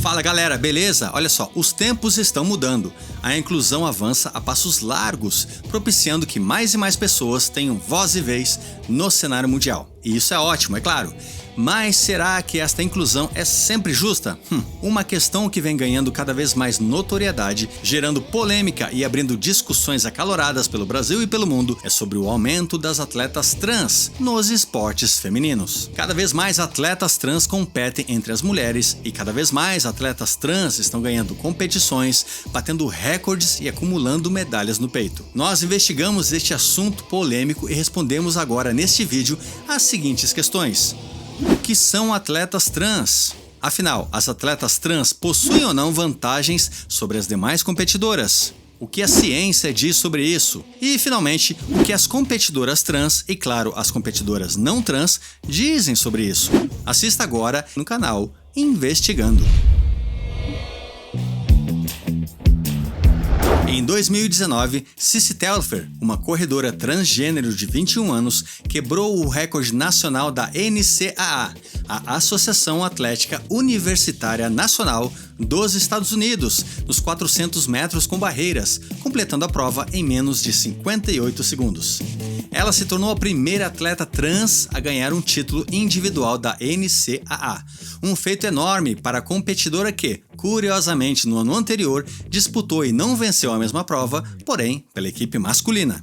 Fala galera, beleza? Olha só, os tempos estão mudando. A inclusão avança a passos largos, propiciando que mais e mais pessoas tenham voz e vez no cenário mundial. E isso é ótimo, é claro. Mas será que esta inclusão é sempre justa? Uma questão que vem ganhando cada vez mais notoriedade, gerando polêmica e abrindo discussões acaloradas pelo Brasil e pelo mundo é sobre o aumento das atletas trans nos esportes femininos. Cada vez mais atletas trans competem entre as mulheres e cada vez mais atletas trans estão ganhando competições, batendo recordes e acumulando medalhas no peito. Nós investigamos este assunto polêmico e respondemos agora neste vídeo as seguintes questões. O que são atletas trans? Afinal, as atletas trans possuem ou não vantagens sobre as demais competidoras? O que a ciência diz sobre isso? E, finalmente, o que as competidoras trans e, claro, as competidoras não trans dizem sobre isso? Assista agora no canal Investigando. Em 2019, Cissy Telfer, uma corredora transgênero de 21 anos, quebrou o recorde nacional da NCAA, a Associação Atlética Universitária Nacional dos Estados Unidos, nos 400 metros com barreiras, completando a prova em menos de 58 segundos. Ela se tornou a primeira atleta trans a ganhar um título individual da NCAA, um feito enorme para a competidora que, curiosamente, no ano anterior, disputou e não venceu a mesma prova, porém pela equipe masculina.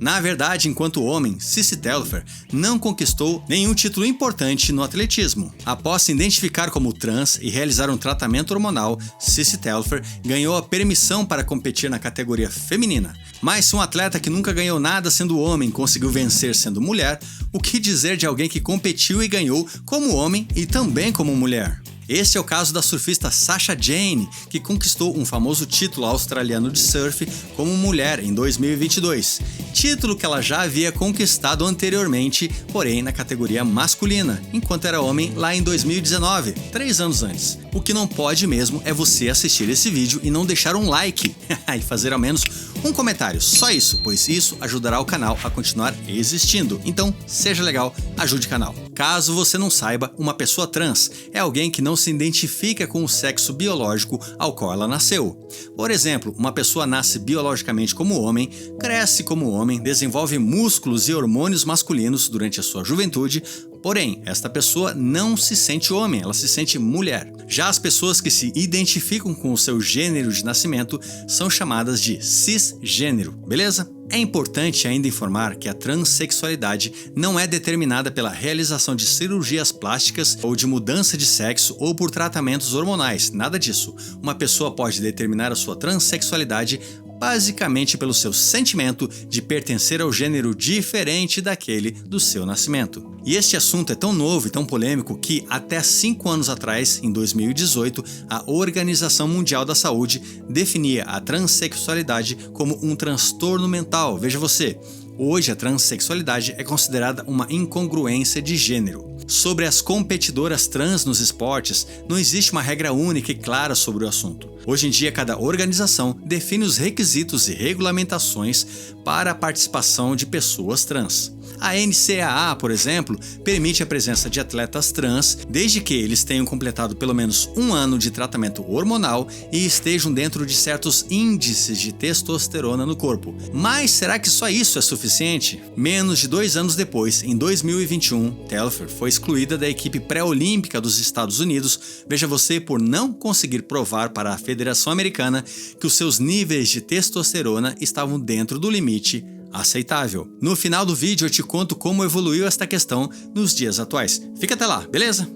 Na verdade, enquanto homem, Cissy Telfer não conquistou nenhum título importante no atletismo. Após se identificar como trans e realizar um tratamento hormonal, Cissy Telfer ganhou a permissão para competir na categoria feminina. Mas se um atleta que nunca ganhou nada sendo homem conseguiu vencer sendo mulher, o que dizer de alguém que competiu e ganhou como homem e também como mulher? Este é o caso da surfista Sasha Jane, que conquistou um famoso título australiano de surf como mulher em 2022, título que ela já havia conquistado anteriormente, porém na categoria masculina, enquanto era homem lá em 2019, 3 anos antes. O que não pode mesmo é você assistir esse vídeo e não deixar um like e fazer ao menos um comentário, só isso, pois isso ajudará o canal a continuar existindo. Então, seja legal, ajude o canal. Caso você não saiba, uma pessoa trans é alguém que não se identifica com o sexo biológico ao qual ela nasceu. Por exemplo, uma pessoa nasce biologicamente como homem, cresce como homem, desenvolve músculos e hormônios masculinos durante a sua juventude, porém, esta pessoa não se sente homem, ela se sente mulher. Já as pessoas que se identificam com o seu gênero de nascimento são chamadas de cisgênero, beleza? É importante ainda informar que a transexualidade não é determinada pela realização de cirurgias plásticas ou de mudança de sexo ou por tratamentos hormonais, nada disso. Uma pessoa pode determinar a sua transexualidade basicamente pelo seu sentimento de pertencer ao gênero diferente daquele do seu nascimento. E este assunto é tão novo e tão polêmico que, até 5 anos atrás, em 2018, a Organização Mundial da Saúde definia a transexualidade como um transtorno mental. Veja você, hoje a transexualidade é considerada uma incongruência de gênero. Sobre as competidoras trans nos esportes, não existe uma regra única e clara sobre o assunto. Hoje em dia, cada organização define os requisitos e regulamentações para a participação de pessoas trans. A NCAA, por exemplo, permite a presença de atletas trans desde que eles tenham completado pelo menos 1 ano de tratamento hormonal e estejam dentro de certos índices de testosterona no corpo. Mas será que só isso é suficiente? Menos de 2 anos depois, em 2021, Telfer foi excluída da equipe pré-olímpica dos Estados Unidos, veja você, por não conseguir provar para a Federação Americana que os seus níveis de testosterona estavam dentro do limite aceitável. No final do vídeo eu te conto como evoluiu esta questão nos dias atuais. Fica até lá, beleza?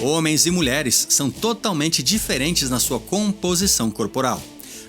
Homens e mulheres são totalmente diferentes na sua composição corporal.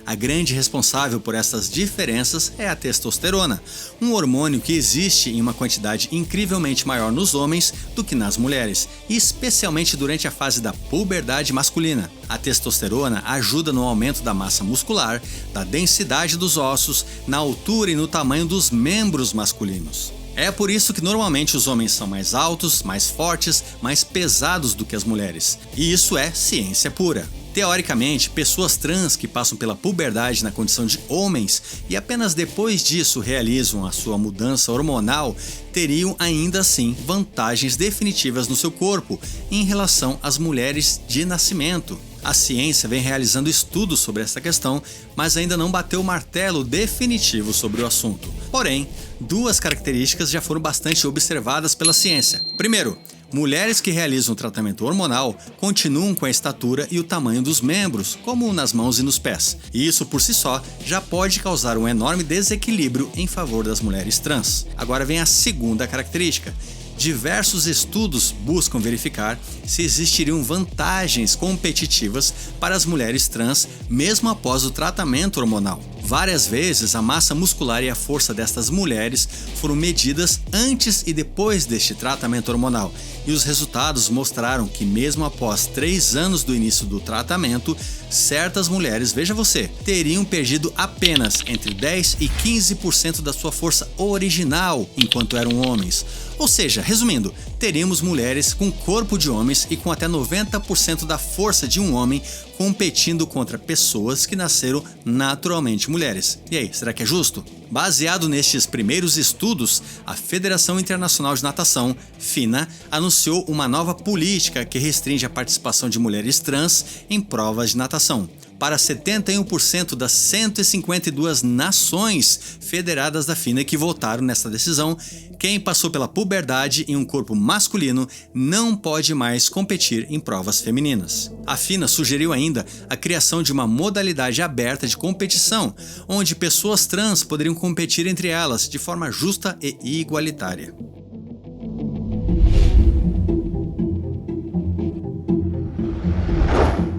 A grande responsável por essas diferenças é a testosterona, um hormônio que existe em uma quantidade incrivelmente maior nos homens do que nas mulheres, e especialmente durante a fase da puberdade masculina. A testosterona ajuda no aumento da massa muscular, da densidade dos ossos, na altura e no tamanho dos membros masculinos. É por isso que normalmente os homens são mais altos, mais fortes, mais pesados do que as mulheres. E isso é ciência pura. Teoricamente, pessoas trans que passam pela puberdade na condição de homens e apenas depois disso realizam a sua mudança hormonal teriam ainda assim vantagens definitivas no seu corpo em relação às mulheres de nascimento. A ciência vem realizando estudos sobre essa questão, mas ainda não bateu o martelo definitivo sobre o assunto. Porém, duas características já foram bastante observadas pela ciência. Primeiro, mulheres que realizam o tratamento hormonal continuam com a estatura e o tamanho dos membros, como nas mãos e nos pés. E isso por si só já pode causar um enorme desequilíbrio em favor das mulheres trans. Agora vem a segunda característica. Diversos estudos buscam verificar se existiriam vantagens competitivas para as mulheres trans mesmo após o tratamento hormonal. Várias vezes a massa muscular e a força destas mulheres foram medidas antes e depois deste tratamento hormonal, e os resultados mostraram que mesmo após 3 anos do início do tratamento, certas mulheres, veja você, teriam perdido apenas entre 10 e 15% da sua força original enquanto eram homens. Ou seja, resumindo, teríamos mulheres com corpo de homens e com até 90% da força de um homem competindo contra pessoas que nasceram naturalmente mulheres. E aí, será que é justo? Baseado nestes primeiros estudos, a Federação Internacional de Natação, FINA, anunciou uma nova política que restringe a participação de mulheres trans em provas de natação. Para 71% das 152 nações federadas da FINA que votaram nessa decisão, quem passou pela puberdade em um corpo masculino não pode mais competir em provas femininas. A FINA sugeriu ainda a criação de uma modalidade aberta de competição, onde pessoas trans poderiam competir entre elas de forma justa e igualitária.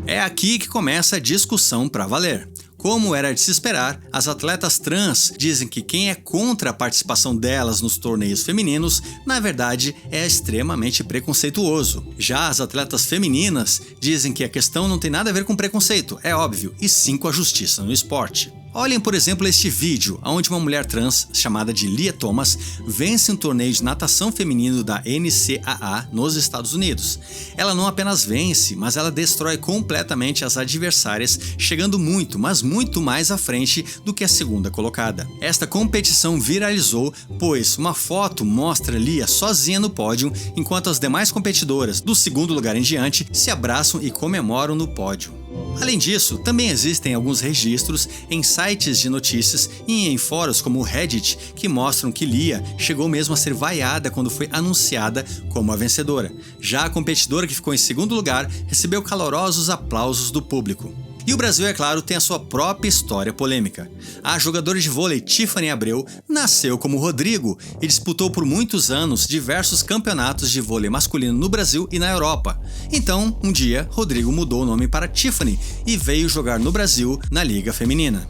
É aqui que começa a discussão para valer. Como era de se esperar, as atletas trans dizem que quem é contra a participação delas nos torneios femininos, na verdade, é extremamente preconceituoso. Já as atletas femininas dizem que a questão não tem nada a ver com preconceito, é óbvio, e sim com a justiça no esporte. Olhem, por exemplo, este vídeo, onde uma mulher trans, chamada de Lia Thomas, vence um torneio de natação feminino da NCAA nos Estados Unidos. Ela não apenas vence, mas ela destrói completamente as adversárias, chegando muito, mas muito mais à frente do que a segunda colocada. Esta competição viralizou, pois uma foto mostra Lia sozinha no pódio, enquanto as demais competidoras, do segundo lugar em diante, se abraçam e comemoram no pódio. Além disso, também existem alguns registros em sites de notícias e em fóruns como o Reddit que mostram que Lia chegou mesmo a ser vaiada quando foi anunciada como a vencedora. Já a competidora que ficou em segundo lugar recebeu calorosos aplausos do público. E o Brasil, é claro, tem a sua própria história polêmica. A jogadora de vôlei Tiffany Abreu nasceu como Rodrigo e disputou por muitos anos diversos campeonatos de vôlei masculino no Brasil e na Europa. Então, um dia, Rodrigo mudou o nome para Tiffany e veio jogar no Brasil na Liga Feminina.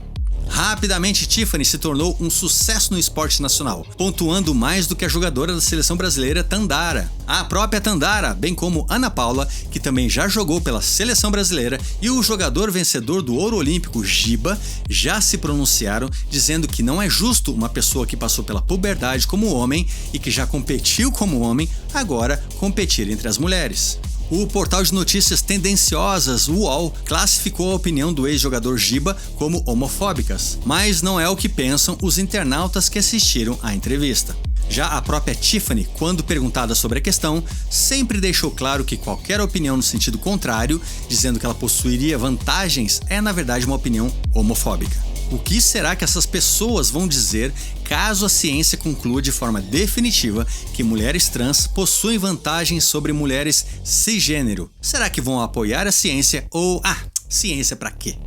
Rapidamente, Tiffany se tornou um sucesso no esporte nacional, pontuando mais do que a jogadora da seleção brasileira Tandara. A própria Tandara, bem como Ana Paula, que também já jogou pela seleção brasileira, e o jogador vencedor do ouro olímpico Giba, já se pronunciaram dizendo que não é justo uma pessoa que passou pela puberdade como homem e que já competiu como homem, agora competir entre as mulheres. O portal de notícias tendenciosas UOL classificou a opinião do ex-jogador Giba como homofóbicas, mas não é o que pensam os internautas que assistiram à entrevista. Já a própria Tiffany, quando perguntada sobre a questão, sempre deixou claro que qualquer opinião no sentido contrário, dizendo que ela possuiria vantagens, é na verdade uma opinião homofóbica. O que será que essas pessoas vão dizer caso a ciência conclua de forma definitiva que mulheres trans possuem vantagens sobre mulheres cisgênero? Será que vão apoiar a ciência ou, ciência pra quê?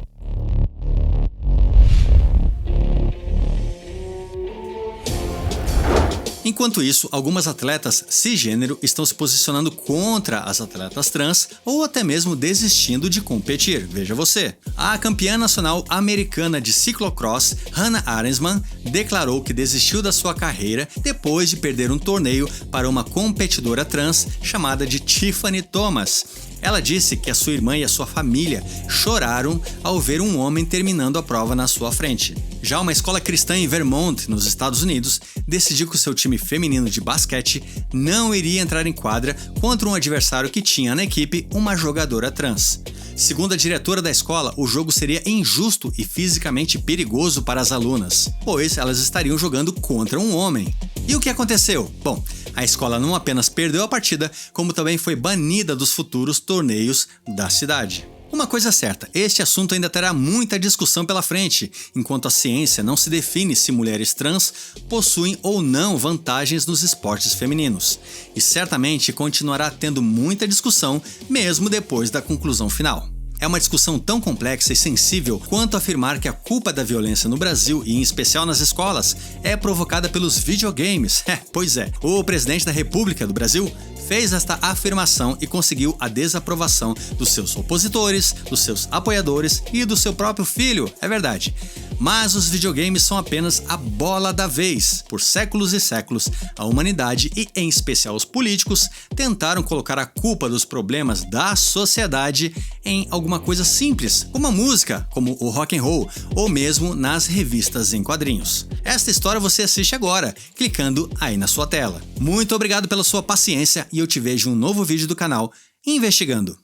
Enquanto isso, algumas atletas cisgênero estão se posicionando contra as atletas trans ou até mesmo desistindo de competir, veja você. A campeã nacional americana de ciclocross, Hannah Arensman, declarou que desistiu da sua carreira depois de perder um torneio para uma competidora trans chamada de Tiffany Thomas. Ela disse que a sua irmã e a sua família choraram ao ver um homem terminando a prova na sua frente. Já uma escola cristã em Vermont, nos Estados Unidos, decidiu que o seu time feminino de basquete não iria entrar em quadra contra um adversário que tinha na equipe uma jogadora trans. Segundo a diretora da escola, o jogo seria injusto e fisicamente perigoso para as alunas, pois elas estariam jogando contra um homem. E o que aconteceu? Bom, a escola não apenas perdeu a partida, como também foi banida dos futuros torneios da cidade. Uma coisa é certa, este assunto ainda terá muita discussão pela frente, enquanto a ciência não se define se mulheres trans possuem ou não vantagens nos esportes femininos. E certamente continuará tendo muita discussão mesmo depois da conclusão final. É uma discussão tão complexa e sensível quanto afirmar que a culpa da violência no Brasil, e em especial nas escolas, é provocada pelos videogames. Pois é, o presidente da República do Brasil fez esta afirmação e conseguiu a desaprovação dos seus opositores, dos seus apoiadores e do seu próprio filho, é verdade. Mas os videogames são apenas a bola da vez. Por séculos e séculos, a humanidade e, em especial, os políticos tentaram colocar a culpa dos problemas da sociedade em alguma coisa simples, como a música, como o rock and roll, ou mesmo nas revistas em quadrinhos. Esta história você assiste agora, clicando aí na sua tela. Muito obrigado pela sua paciência e eu te vejo em um novo vídeo do canal Investigando.